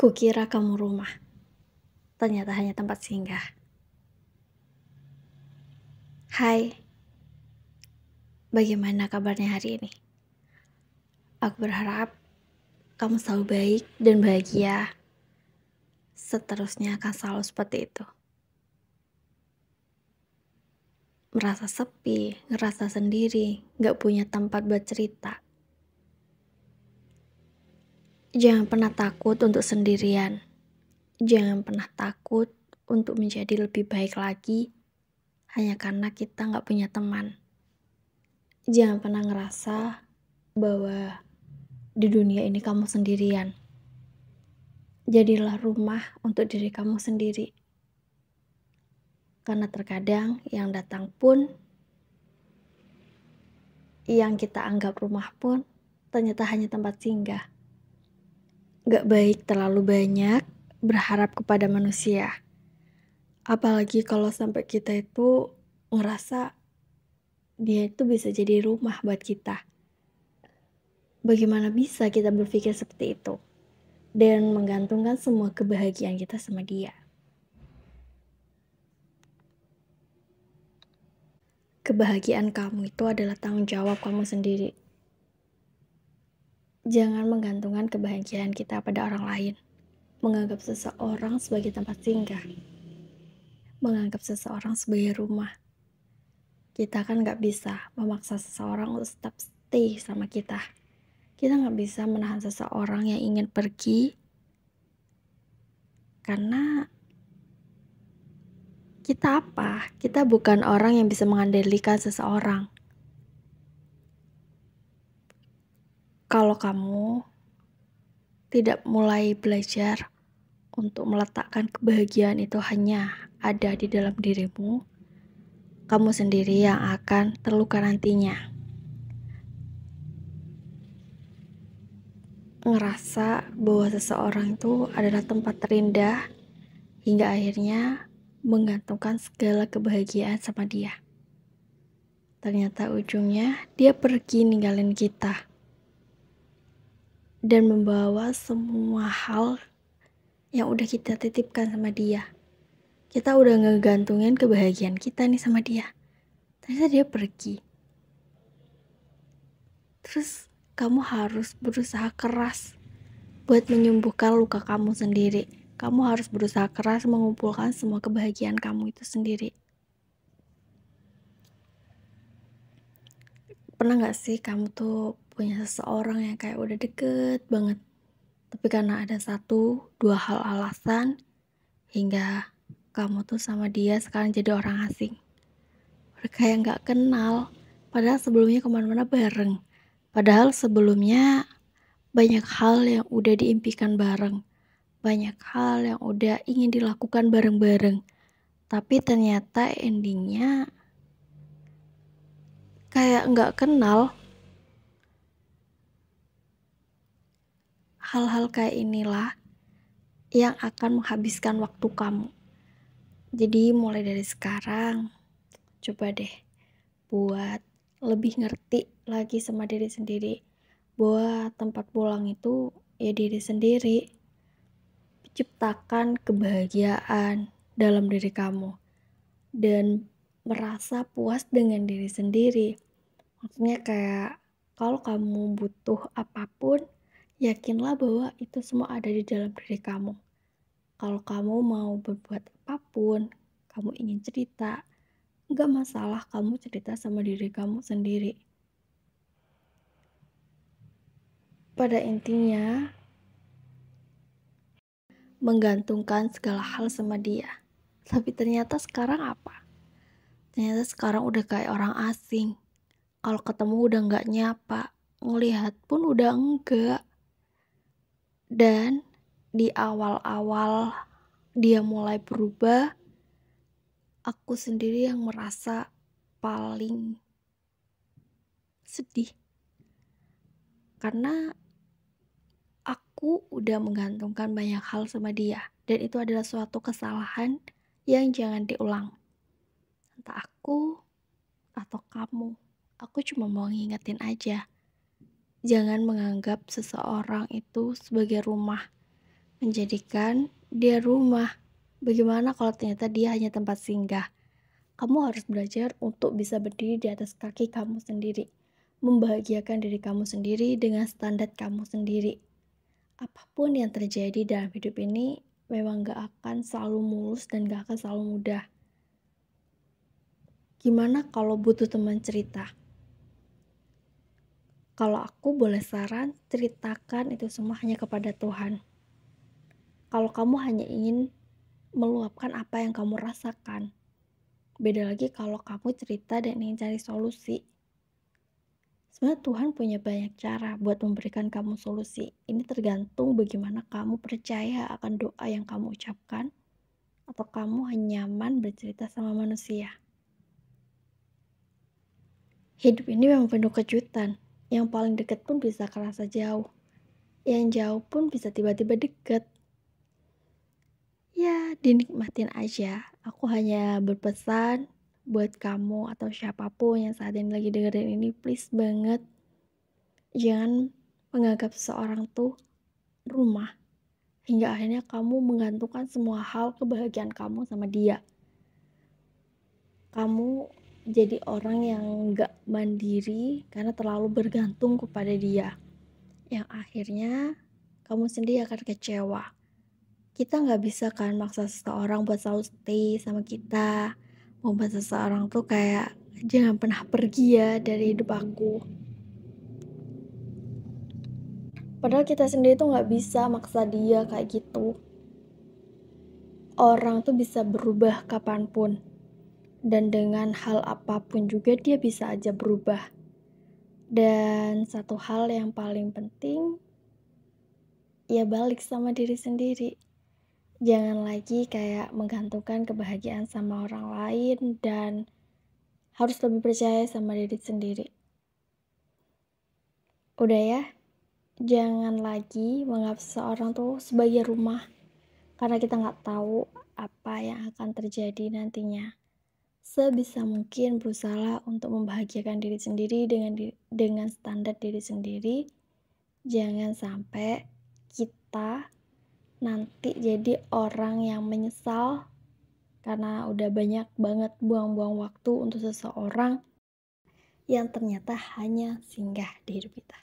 Kukira kamu rumah, ternyata hanya tempat singgah. Hai, bagaimana kabarnya hari ini? Aku berharap kamu selalu baik dan bahagia. Seterusnya akan selalu seperti itu. Merasa sepi, ngerasa sendiri, gak punya tempat buat cerita. Jangan pernah takut untuk sendirian. Jangan pernah takut untuk menjadi lebih baik lagi hanya karena kita gak punya teman. Jangan pernah ngerasa bahwa di dunia ini kamu sendirian. Jadilah rumah untuk diri kamu sendiri. Karena terkadang yang datang pun, yang kita anggap rumah pun, ternyata hanya tempat singgah. Gak baik terlalu banyak berharap kepada manusia. Apalagi kalau sampai kita itu ngerasa dia itu bisa jadi rumah buat kita. Bagaimana bisa kita berpikir seperti itu? Dan menggantungkan semua kebahagiaan kita sama dia. Kebahagiaan kamu itu adalah tanggung jawab kamu sendiri. Jangan menggantungkan kebahagiaan kita pada orang lain. Menganggap seseorang sebagai tempat singgah. Menganggap seseorang sebagai rumah. Kita kan gak bisa memaksa seseorang untuk tetap stay sama kita. Kita gak bisa menahan seseorang yang ingin pergi. Karena kita apa? Kita bukan orang yang bisa mengendalikan seseorang. Kalau kamu tidak mulai belajar untuk meletakkan kebahagiaan itu hanya ada di dalam dirimu, kamu sendiri yang akan terluka nantinya. Ngerasa bahwa seseorang itu adalah tempat terindah hingga akhirnya menggantungkan segala kebahagiaan sama dia. Ternyata ujungnya dia pergi ninggalin kita dan membawa semua hal yang udah kita titipkan sama dia. Kita udah ngegantungin kebahagiaan kita nih sama dia. Ternyata dia pergi. Terus kamu harus berusaha keras buat menyembuhkan luka kamu sendiri. Kamu harus berusaha keras mengumpulkan semua kebahagiaan kamu itu sendiri. Pernah gak sih kamu tuh punya seseorang yang kayak udah deket banget, tapi karena ada 1-2 hal alasan hingga kamu tuh sama dia sekarang jadi orang asing. Udah kayak gak kenal, padahal sebelumnya kemana-mana bareng. Padahal sebelumnya banyak hal yang udah diimpikan bareng. Banyak hal yang udah ingin dilakukan bareng-bareng. Tapi ternyata endingnya kayak gak kenal. Hal-hal kayak inilah yang akan menghabiskan waktu kamu. Jadi mulai dari sekarang, coba deh buat lebih ngerti lagi sama diri sendiri. Bahwa tempat pulang itu ya diri sendiri. Ciptakan kebahagiaan dalam diri kamu dan merasa puas dengan diri sendiri. Maksudnya kayak kalau kamu butuh apapun, yakinlah bahwa itu semua ada di dalam diri kamu. Kalau kamu mau berbuat apapun, kamu ingin cerita, gak masalah kamu cerita sama diri kamu sendiri. Pada intinya, menggantungkan segala hal sama dia. Tapi ternyata sekarang apa? Ternyata sekarang udah kayak orang asing. Kalau ketemu udah gak nyapa, ngelihat pun udah enggak. Dan di awal-awal dia mulai berubah, aku sendiri yang merasa paling sedih. Karena aku udah menggantungkan banyak hal sama dia. Dan itu adalah suatu kesalahan yang jangan diulang. Entah aku atau kamu. Aku cuma mau ngingetin aja. Jangan menganggap seseorang itu sebagai rumah. menjadikan dia rumah. Bagaimana kalau ternyata dia hanya tempat singgah? Kamu harus belajar untuk bisa berdiri di atas kaki kamu sendiri, membahagiakan diri kamu sendiri dengan standar kamu sendiri. Apapun yang terjadi dalam hidup ini memang gak akan selalu mulus dan gak akan selalu mudah. Gimana kalau butuh teman cerita? Kalau aku boleh saran, ceritakan itu semua hanya kepada Tuhan. Kalau kamu hanya ingin meluapkan apa yang kamu rasakan, beda lagi kalau kamu cerita dan ingin cari solusi. Sebenarnya Tuhan punya banyak cara buat memberikan kamu solusi. Ini tergantung bagaimana kamu percaya akan doa yang kamu ucapkan, atau kamu hanya nyaman bercerita sama manusia. Hidup ini memang penuh kejutan. Yang paling dekat pun bisa kerasa jauh. Yang jauh pun bisa tiba-tiba dekat. Ya, dinikmatin aja. Aku hanya berpesan buat kamu atau siapapun yang saat ini lagi dengerin ini, please banget, jangan menganggap seseorang tuh rumah. Hingga akhirnya kamu menggantungkan semua hal kebahagiaan kamu sama dia. Kamu jadi orang yang gak mandiri karena terlalu bergantung kepada dia. Yang akhirnya kamu sendiri akan kecewa. Kita gak bisa kan maksa seseorang buat selalu stay sama kita. Membuat seseorang tuh kayak, jangan pernah pergi ya dari hidup aku. Padahal kita sendiri tuh gak bisa maksa dia kayak gitu. Orang tuh bisa berubah kapanpun. Dan dengan hal apapun juga dia bisa aja berubah. Dan satu hal yang paling penting, ya balik sama diri sendiri. Jangan lagi kayak menggantungkan kebahagiaan sama orang lain dan harus lebih percaya sama diri sendiri. Udah ya, jangan lagi menganggap seseorang tuh sebagai rumah. Karena kita nggak tahu apa yang akan terjadi nantinya. Sebisa mungkin berusaha untuk membahagiakan diri sendiri dengan standar diri sendiri. Jangan sampai kita nanti jadi orang yang menyesal karena udah banyak banget buang-buang waktu untuk seseorang yang ternyata hanya singgah di hidup kita.